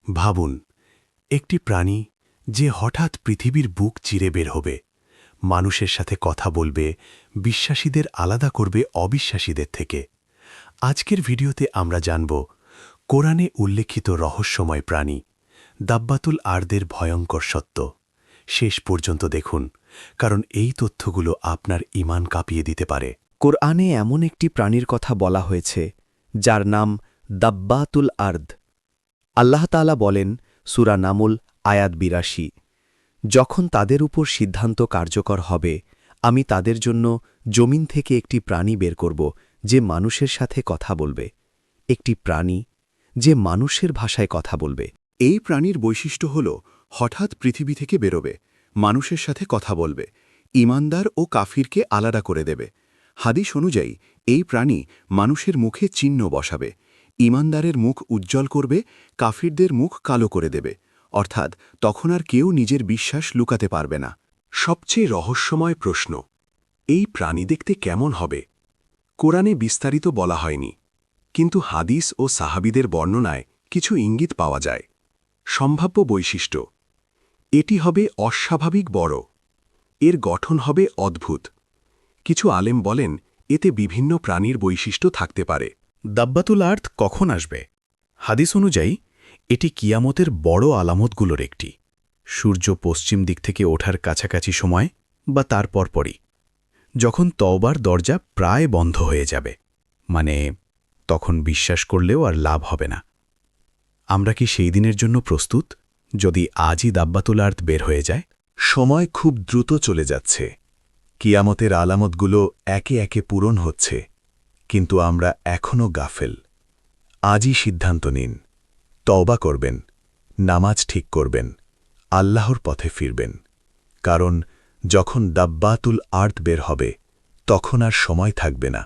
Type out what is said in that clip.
ভাবুন, একটি প্রাণী যে হঠাৎ পৃথিবীর বুক চিরে বের হবে, মানুষের সাথে কথা বলবে, বিশ্বাসীদের আলাদা করবে অবিশ্বাসীদের থেকে। আজকের ভিডিওতে আমরা জানব কোরআনে উল্লেখিত রহস্যময় প্রাণী দাব্বাতুল আরদের ভয়ঙ্কর সত্য। শেষ পর্যন্ত দেখুন, কারণ এই তথ্যগুলো আপনার ঈমান কাঁপিয়ে দিতে পারে। কোরআনে এমন একটি প্রাণীর কথা বলা হয়েছে যার নাম দাব্বাতুল আর্দ। আল্লাহ তাআলা বলেন সূরা নামল আয়াত ৮২, যখন তাদের উপর সিদ্ধান্ত কার্যকর হবে আমি তাদের জন্য জমিন থেকে একটি প্রাণী বের করব যে মানুষের সাথে কথা বলবে, একটি প্রাণী যে মানুষের ভাষায় কথা বলবে। এই প্রাণীর বৈশিষ্ট্য হল হঠাৎ পৃথিবী থেকে বেরোবে, মানুষের সাথে কথা বলবে, ঈমানদার ও কাফিরকে আলাদা করে দেবে। হাদিস অনুযায়ী এই প্রাণী মানুষের মুখে চিহ্ন বসাবে, ঈমানদারের মুখ উজ্জ্বল করবে, কাফিরদের মুখ কালো করে দেবে। অর্থাৎ তখন আর কেউ নিজের বিশ্বাস লুকাতে পারবে না। সবচেয়ে রহস্যময় প্রশ্ন, এই প্রাণী দেখতে কেমন হবে? কোরআনে বিস্তারিত বলা হয়নি, কিন্তু হাদিস ও সাহাবীদের বর্ণনায় কিছু ইঙ্গিত পাওয়া যায়। সম্ভাব্য বৈশিষ্ট্য: এটি হবে অস্বাভাবিক বড়, এর গঠন হবে অদ্ভুত। কিছু আলেম বলেন এতে বিভিন্ন প্রাণীর বৈশিষ্ট্য থাকতে পারে। দাব্বাতুল আর্দ কখন আসবে? হাদিস অনুযায়ী এটি কিয়ামতের বড় আলামতগুলোর একটি। সূর্য পশ্চিম দিক থেকে ওঠার কাছাকাছি সময় বা তার পরপরই, যখন তওবার দরজা প্রায় বন্ধ হয়ে যাবে, মানে তখন বিশ্বাস করলেও আর লাভ হবে না। আমরা কি সেই দিনের জন্য প্রস্তুত, যদি আজই দাব্বাতুল আর্দ বের হয়ে যায়? সময় খুব দ্রুত চলে যাচ্ছে, কিয়ামতের আলামতগুলো একে একে পূরণ হচ্ছে, কিন্তু আমরা এখনও গাফেল। আজই সিদ্ধান্ত নিন, তওবা করবেন, নামাজ ঠিক করবেন, আল্লাহর পথে ফিরবেন। কারণ যখন দাব্বাতুল আর্দ বের হবে তখন আর সময় থাকবে না।